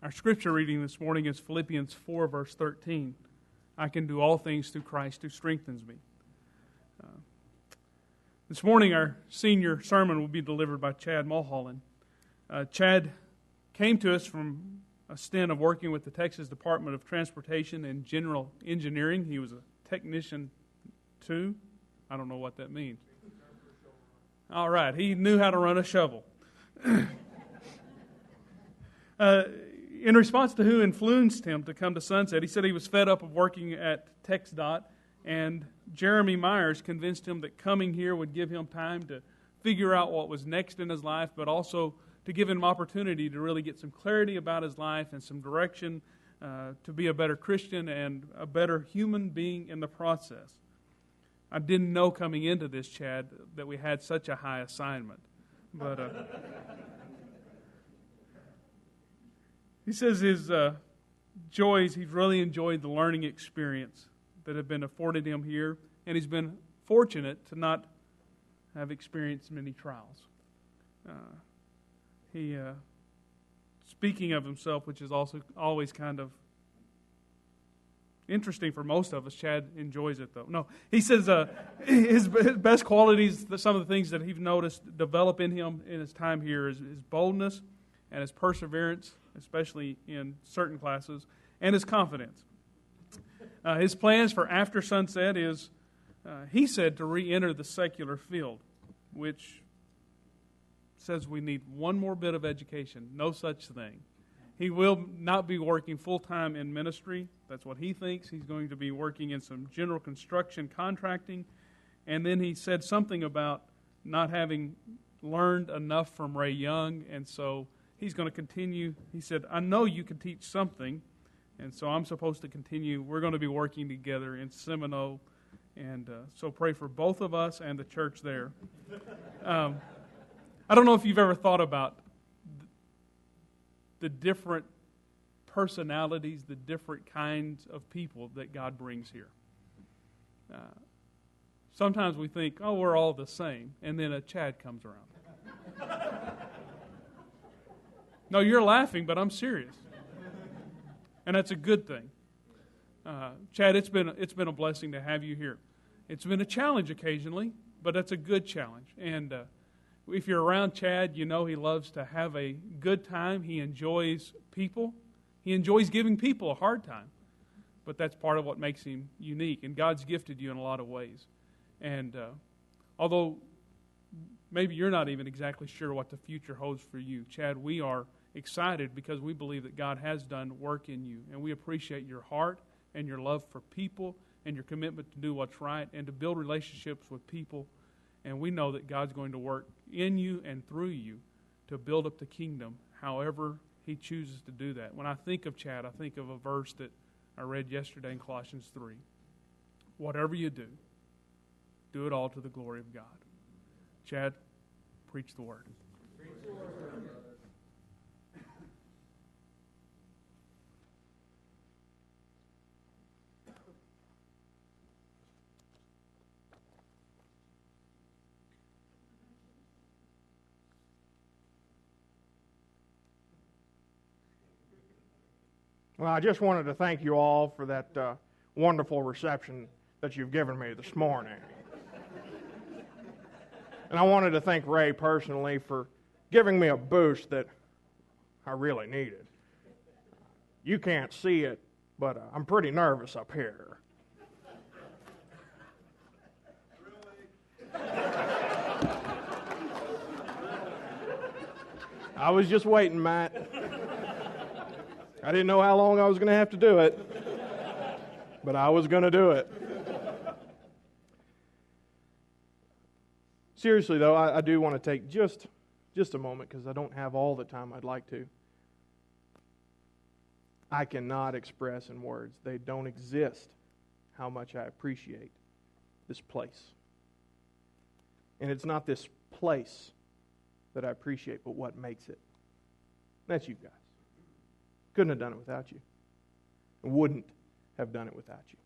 Our scripture reading this morning is Philippians 4, verse 13. I can do all things through Christ who strengthens me. This morning, our senior sermon will be delivered by Chad Mulhollan. Chad came to us from a stint of working with the Texas Department of Transportation and General Engineering. He was a technician 2. I don't know what that means. All right, he knew how to run a shovel. In response to who influenced him to come to Sunset, he said he was fed up of working at TxDOT, and Jeremy Myers convinced him that coming here would give him time to figure out what was next in his life, but also to give him opportunity to really get some clarity about his life and some direction to be a better Christian and a better human being in the process. I didn't know coming into this, Chad, that we had such a high assignment. But he says his joys, he's really enjoyed the learning experience that have been afforded him here, and he's been fortunate to not have experienced many trials. Speaking of himself, which is also always kind of interesting for most of us, Chad enjoys it though. No, he says his best qualities, some of the things that he's noticed develop in him in his time here is his boldness and his perseverance, especially in certain classes, and his confidence. His plans for after Sunset is, he said, to re-enter the secular field, which says we need one more bit of education. No such thing. He will not be working full-time in ministry. That's what he thinks. He's going to be working in some general construction contracting. And then he said something about not having learned enough from Ray Young, and so he's going to continue. He said, I know you can teach something, and so I'm supposed to continue. We're going to be working together in Seminole, and so pray for both of us and the church there. I don't know if you've ever thought about the different personalities, the different kinds of people that God brings here. Sometimes we think, oh, we're all the same, and then a Chad comes around. No, you're laughing, but I'm serious. And that's a good thing. Chad, it's been a blessing to have you here. It's been a challenge occasionally, but that's a good challenge. And if you're around Chad, you know he loves to have a good time. He enjoys people. He enjoys giving people a hard time. But that's part of what makes him unique. And God's gifted you in a lot of ways. And although maybe you're not even exactly sure what the future holds for you, Chad, we are excited because we believe that God has done work in you. And we appreciate your heart and your love for people and your commitment to do what's right and to build relationships with people. And we know that God's going to work in you and through you to build up the kingdom however He chooses to do that. When I think of Chad, I think of a verse that I read yesterday in Colossians 3. Whatever you do, do it all to the glory of God. Chad, preach the word. Preach the word. Well, I just wanted to thank you all for that wonderful reception that you've given me this morning. And I wanted to thank Ray personally for giving me a boost that I really needed. You can't see it, but I'm pretty nervous up here. I was just waiting, Matt. I didn't know how long I was going to have to do it, but I was going to do it. Seriously, though, I do want to take just a moment because I don't have all the time I'd like to. I cannot express in words, they don't exist, how much I appreciate this place. And it's not this place that I appreciate, but what makes it. That's you guys. Couldn't have done it without you. And wouldn't have done it without you.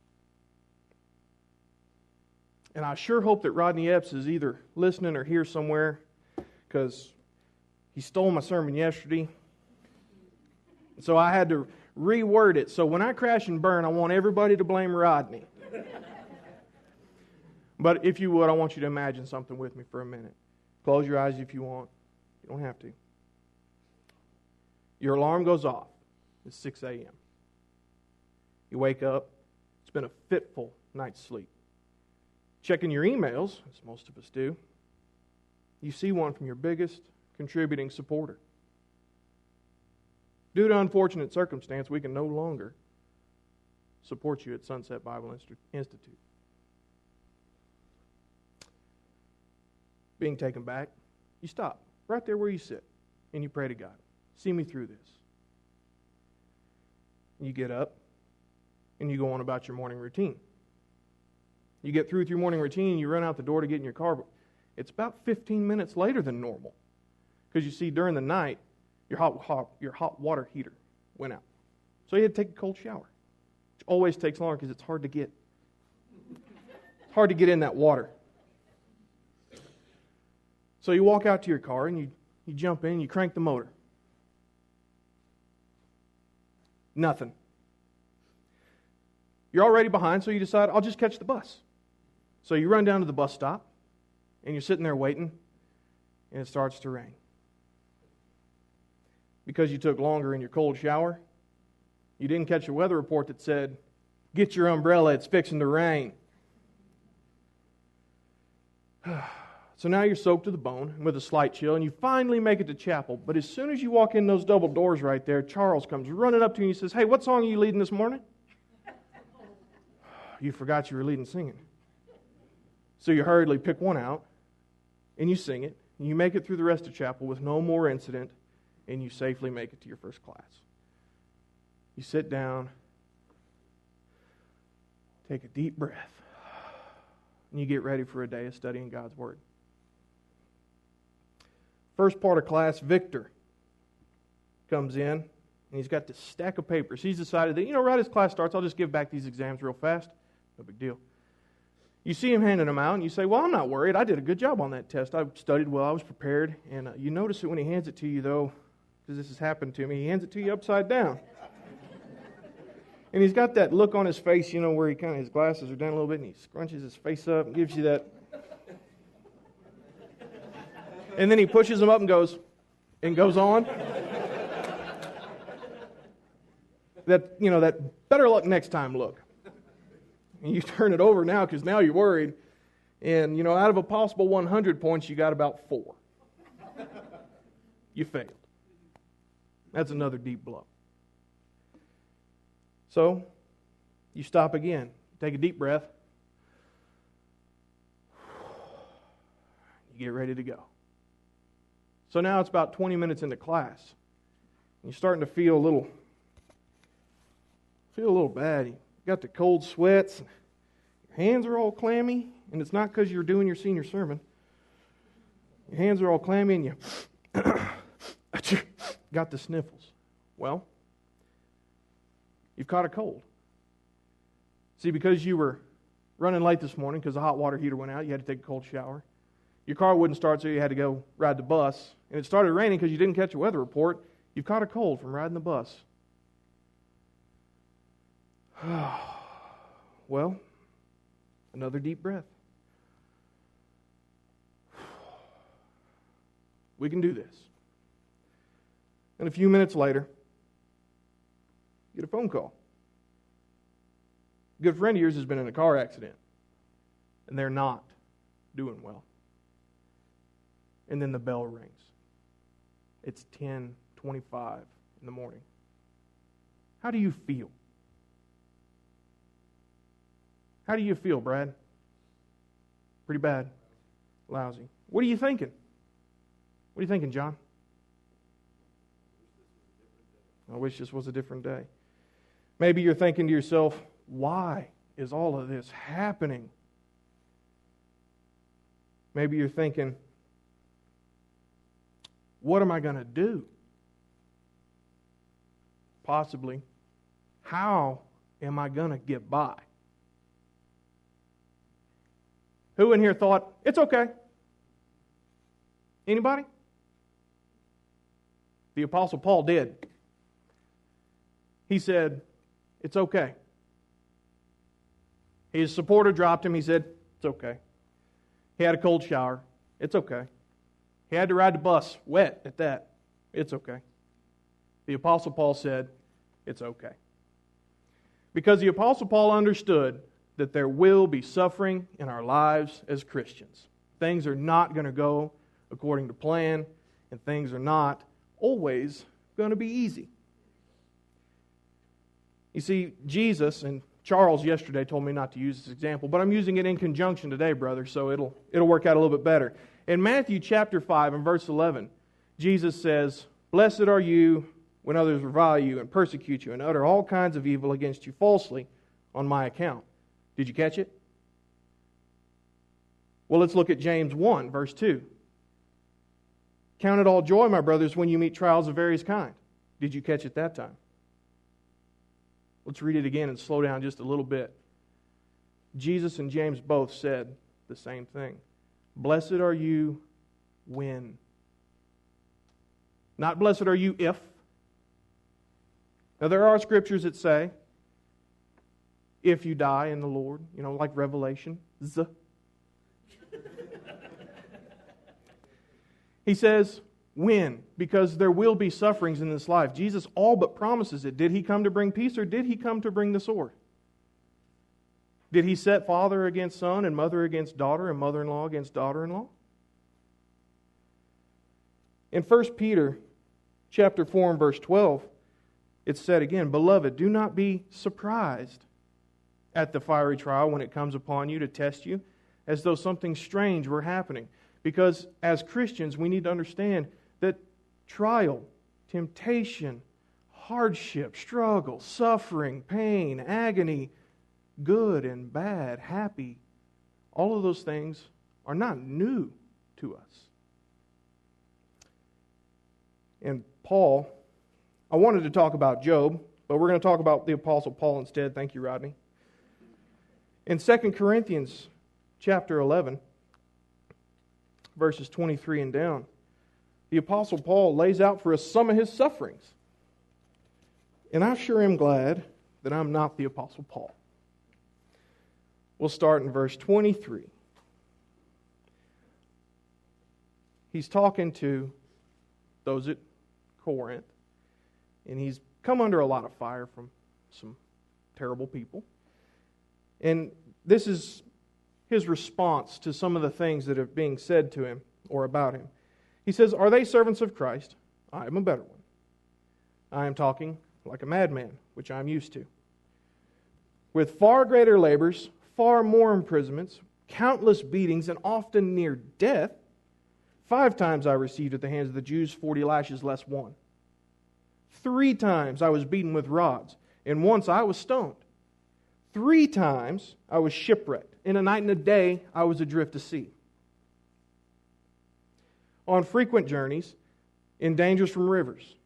And I sure hope that Rodney Epps is either listening or here somewhere, because he stole my sermon yesterday. So I had to reword it. So when I crash and burn, I want everybody to blame Rodney. But if you would, I want you to imagine something with me for a minute. Close your eyes if you want. You don't have to. Your alarm goes off. It's 6 a.m. You wake up. It's been a fitful night's sleep. Checking your emails, as most of us do, you see one from your biggest contributing supporter. Due to unfortunate circumstance, we can no longer support you at Sunset Bible Institute. Being taken back, you stop right there where you sit and you pray to God. See me through this. You get up and you go on about your morning routine. You get through with your morning routine and you run out the door to get in your car. But it's about 15 minutes later than normal. Because you see, during the night, your hot water heater went out. So you had to take a cold shower. Which always takes longer because it's hard to get. It's hard to get in that water. So you walk out to your car and you jump in and you crank the motor. Nothing. You're already behind, so you decide, I'll just catch the bus. So you run down to the bus stop, and you're sitting there waiting, and it starts to rain. Because you took longer in your cold shower, you didn't catch a weather report that said, get your umbrella, it's fixing to rain. So now you're soaked to the bone with a slight chill, and you finally make it to chapel. But as soon as you walk in those double doors right there, Charles comes running up to you and he says, hey, what song are you leading this morning? You forgot you were leading singing. So you hurriedly pick one out, and you sing it, and you make it through the rest of chapel with no more incident, and you safely make it to your first class. You sit down, take a deep breath, and you get ready for a day of studying God's Word. First part of class, Victor comes in, and he's got this stack of papers. He's decided that, right as class starts, I'll just give back these exams real fast. No big deal. You see him handing them out, and you say, well, I'm not worried. I did a good job on that test. I studied well. I was prepared. And you notice it when he hands it to you, though, because this has happened to me. He hands it to you upside down. And he's got that look on his face, where his glasses are down a little bit, and he scrunches his face up and gives you that. And then he pushes them up and goes on. That better luck next time look. And you turn it over now because now you're worried. And, out of a possible 100 points, you got about 4. You failed. That's another deep blow. So, you stop again. Take a deep breath. You get ready to go. So now it's about 20 minutes into class. You're starting to feel a little bad. You got the cold sweats. Your hands are all clammy, and it's not because you're doing your senior sermon. Your hands are all clammy, and you got the sniffles. Well, you've caught a cold. See, because you were running late this morning because the hot water heater went out, you had to take a cold shower. Your car wouldn't start, so you had to go ride the bus. And it started raining because you didn't catch a weather report. You've caught a cold from riding the bus. Well, another deep breath. We can do this. And a few minutes later, you get a phone call. A good friend of yours has been in a car accident, and they're not doing well. And then the bell rings. It's 10:25 in the morning. How do you feel? How do you feel, Brad? Pretty bad. Lousy. What are you thinking? What are you thinking, John? I wish this was a different day. Maybe you're thinking to yourself, why is all of this happening? Maybe you're thinking, what am I going to do? Possibly, how am I going to get by? Who in here thought, it's okay? Anybody? The Apostle Paul did. He said, it's okay. His supporter dropped him. He said, it's okay. He had a cold shower. It's okay. He had to ride the bus, wet at that. It's okay. The Apostle Paul said, it's okay. Because the Apostle Paul understood that there will be suffering in our lives as Christians. Things are not going to go according to plan, and things are not always going to be easy. You see, Jesus, and Charles yesterday told me not to use this example, but I'm using it in conjunction today, brother, so it'll work out a little bit better. In Matthew chapter 5 and verse 11, Jesus says, "Blessed are you when others revile you and persecute you and utter all kinds of evil against you falsely on my account." Did you catch it? Well, let's look at James 1, verse 2. "Count it all joy, my brothers, when you meet trials of various kind." Did you catch it that time? Let's read it again and slow down just a little bit. Jesus and James both said the same thing. Blessed are you when. Not blessed are you if. Now there are scriptures that say, if you die in the Lord, like Revelation. He says, when? Because there will be sufferings in this life. Jesus all but promises it. Did He come to bring peace, or did He come to bring the sword? Did He set father against son and mother against daughter and mother-in-law against daughter-in-law? In 1 Peter chapter 4 and verse 12, it's said again, "Beloved, do not be surprised at the fiery trial when it comes upon you to test you, as though something strange were happening." Because as Christians, we need to understand that trial, temptation, hardship, struggle, suffering, pain, agony, good and bad, happy, all of those things are not new to us. And Paul, I wanted to talk about Job, but we're going to talk about the Apostle Paul instead. Thank you, Rodney. In 2 Corinthians chapter 11, verses 23 and down, the Apostle Paul lays out for us some of his sufferings. And I sure am glad that I'm not the Apostle Paul. We'll start in verse 23. He's talking to those at Corinth, and he's come under a lot of fire from some terrible people. And this is his response to some of the things that are being said to him or about him. He says, "Are they servants of Christ? I am a better one. I am talking like a madman, which I am used to. With far greater labors, far more imprisonments, countless beatings, and often near death. 5 times I received at the hands of the Jews 40 lashes less one. 3 times I was beaten with rods, and once I was stoned. 3 times I was shipwrecked. In a night and a day I was adrift to sea. On frequent journeys, in dangers from rivers,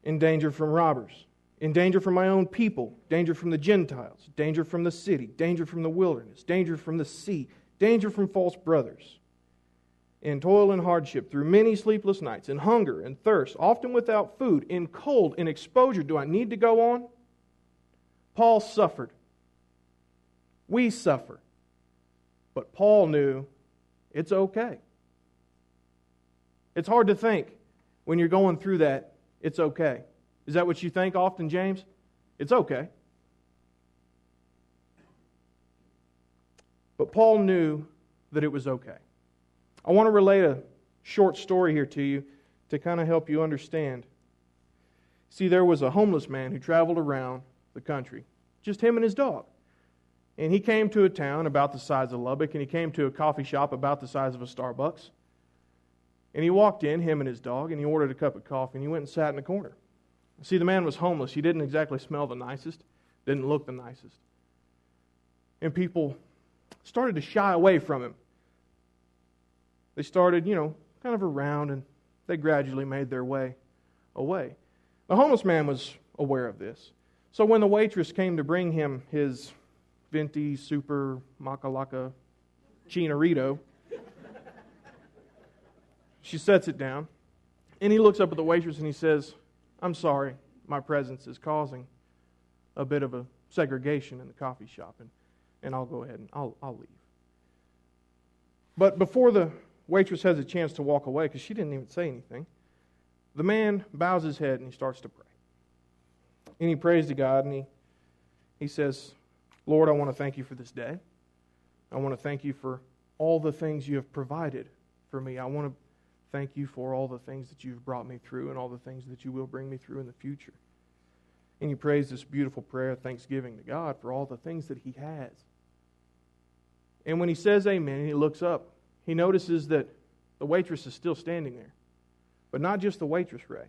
in danger from robbers, in danger from my own people, danger from the Gentiles, danger from the city, danger from the wilderness, danger from the sea, danger from false brothers. In toil and hardship, through many sleepless nights, in hunger and thirst, often without food, in cold, in exposure." Do I need to go on? Paul suffered. We suffer. But Paul knew it's okay. It's hard to think when you're going through that, it's okay. Is that what you think often, James? It's okay. But Paul knew that it was okay. I want to relate a short story here to you to kind of help you understand. See, there was a homeless man who traveled around the country, just him and his dog. And he came to a town about the size of Lubbock, and he came to a coffee shop about the size of a Starbucks. And he walked in, him and his dog, and he ordered a cup of coffee, and he went and sat in the corner. See, the man was homeless. He didn't exactly smell the nicest, didn't look the nicest. And people started to shy away from him. They started, kind of around, and they gradually made their way away. The homeless man was aware of this. So when the waitress came to bring him his venti super macalaca chinarito, she sets it down, and he looks up at the waitress and he says, "I'm sorry, my presence is causing a bit of a segregation in the coffee shop, and I'll go ahead and I'll leave. But before the waitress has a chance to walk away, because she didn't even say anything, the man bows his head and he starts to pray. And he prays to God, and he says, Lord, I want to thank you for this day. I want to thank you for all the things you have provided for me. I want to thank you for all the things that you've brought me through and all the things that you will bring me through in the future. And he prays this beautiful prayer of thanksgiving to God for all the things that he has. And when he says amen and he looks up, he notices that the waitress is still standing there. But not just the waitress, Ray.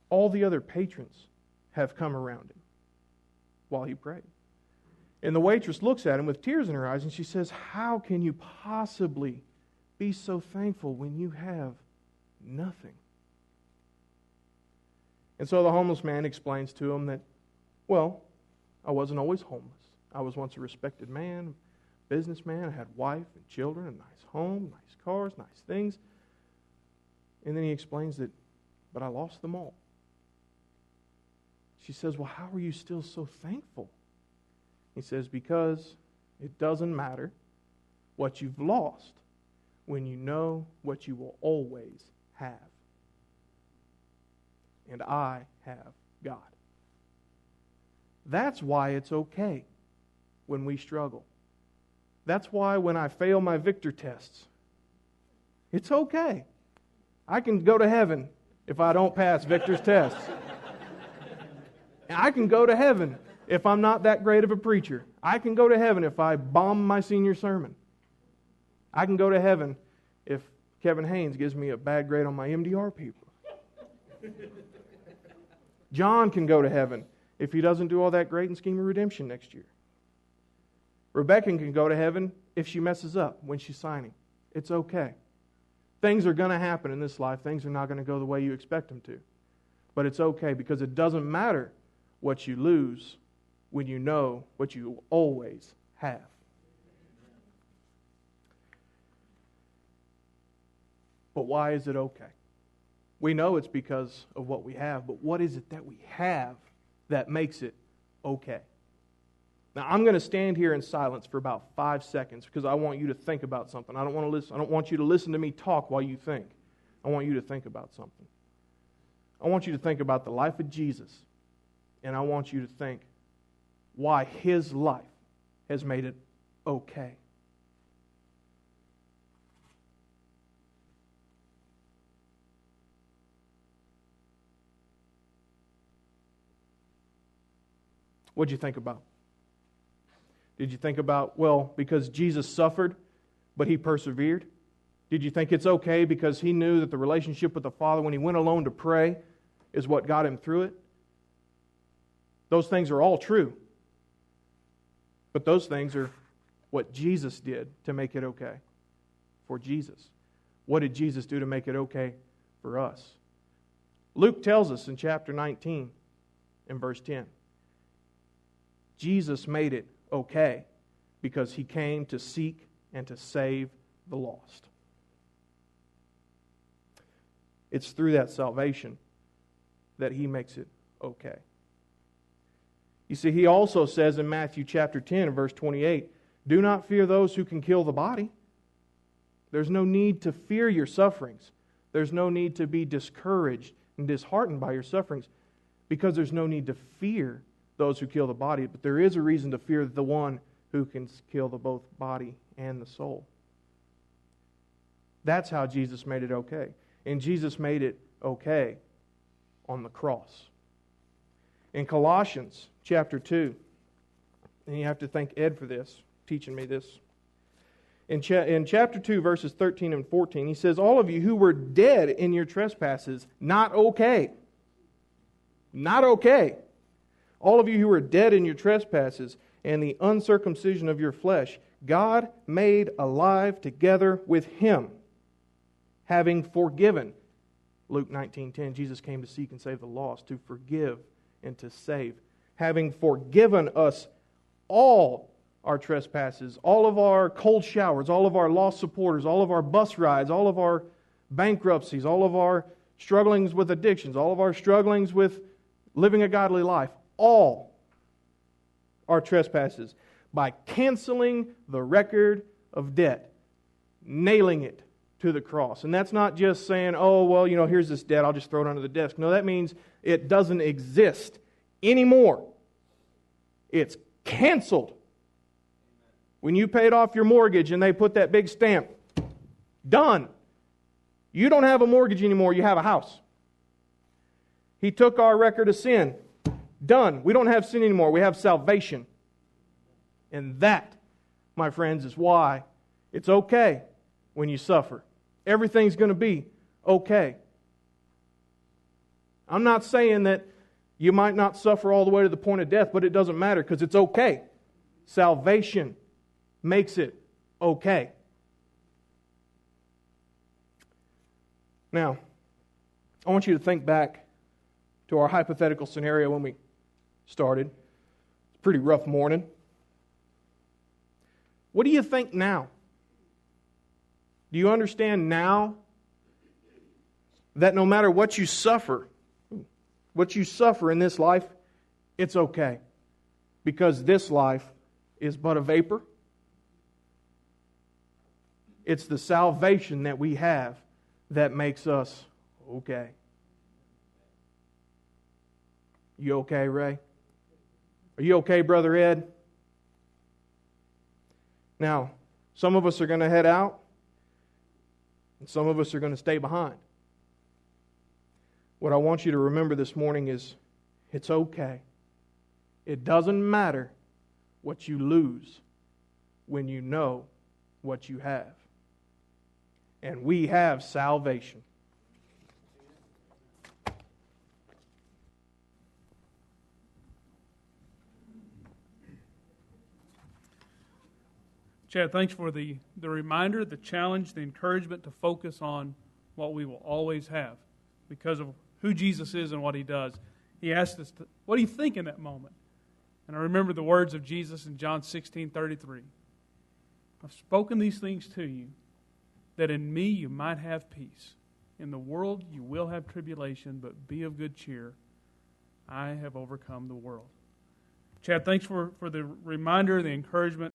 All the other patrons have come around him while he prayed. And the waitress looks at him with tears in her eyes and she says, how can you possibly be so thankful when you have nothing? And so the homeless man explains to him that, well, I wasn't always homeless. I was once a respected man, businessman. I had wife and children, a nice home, nice cars, nice things. And then he explains that, but I lost them all. She says, well, how are you still so thankful? He says, because it doesn't matter what you've lost when you know what you will always have. And I have God. That's why it's okay when we struggle. That's why when I fail my Victor tests, it's okay. I can go to heaven if I don't pass Victor's tests. I can go to heaven if I'm not that great of a preacher. I can go to heaven if I bomb my senior sermon. I can go to heaven if Kevin Haynes gives me a bad grade on my MDR paper. John can go to heaven if he doesn't do all that great in Scheme of Redemption next year. Rebecca can go to heaven if she messes up when she's signing. It's okay. Things are going to happen in this life. Things are not going to go the way you expect them to. But it's okay because it doesn't matter what you lose when you know what you always have. But why is it okay? We know it's because of what we have, but what is it that we have that makes it okay? Now, I'm going to stand here in silence for about 5 seconds because I want you to think about something. I don't want you to listen to me talk while you think. I want you to think about something. I want you to think about the life of Jesus, and I want you to think why his life has made it okay. What'd you think about? Did you think about, well, because Jesus suffered, but he persevered? Did you think it's okay because he knew that the relationship with the Father when he went alone to pray is what got him through it? Those things are all true. But those things are what Jesus did to make it okay for Jesus. What did Jesus do to make it okay for us? Luke tells us in chapter 19, in verse 10, Jesus made it okay because he came to seek and to save the lost. It's through that salvation that he makes it okay. You see, he also says in Matthew chapter 10 and verse 28, do not fear those who can kill the body. There's no need to fear your sufferings. There's no need to be discouraged and disheartened by your sufferings because there's no need to fear those who kill the body, but there is a reason to fear the one who can kill the both body and the soul. That's how Jesus made it okay. And Jesus made it okay on the cross. In Colossians chapter 2, and you have to thank Ed for this, teaching me this. In chapter 2, verses 13 and 14, he says, all of you who were dead in your trespasses, not okay. Not okay. All of you who were dead in your trespasses and the uncircumcision of your flesh, God made alive together with him, having forgiven. Luke 19:10, Jesus came to seek and save the lost, to forgive and to save. Having forgiven us all our trespasses, all of our cold showers, all of our lost supporters, all of our bus rides, all of our bankruptcies, all of our strugglings with addictions, all of our strugglings with living a godly life, all our trespasses by canceling the record of debt, nailing it to the cross. And that's not just saying, oh, well, here's this debt, I'll just throw it under the desk. No, that means it doesn't exist anymore. It's canceled. When you paid off your mortgage and they put that big stamp, done. You don't have a mortgage anymore, you have a house. He took our record of sin. Done. We don't have sin anymore, we have salvation. And that, my friends, is why it's okay when you suffer. Everything's going to be okay. I'm not saying that you might not suffer all the way to the point of death, but it doesn't matter because it's okay. Salvation makes it okay. Now, I want you to think back to our hypothetical scenario when we started. It's a pretty rough morning. What do you think now? Do you understand now that no matter what you suffer in this life, it's okay? Because this life is but a vapor. It's the salvation that we have that makes us okay. You okay, Ray? Are you okay, Brother Ed? Now, some of us are going to head out, and some of us are going to stay behind. What I want you to remember this morning is it's okay. It doesn't matter what you lose when you know what you have. And we have salvation. Chad, thanks for the reminder, the challenge, the encouragement to focus on what we will always have because of who Jesus is and what He does. He asked us, what do you think in that moment? And I remember the words of Jesus in John 16:33. I've spoken these things to you, that in me you might have peace. In the world you will have tribulation, but be of good cheer. I have overcome the world. Chad, thanks for the reminder, the encouragement.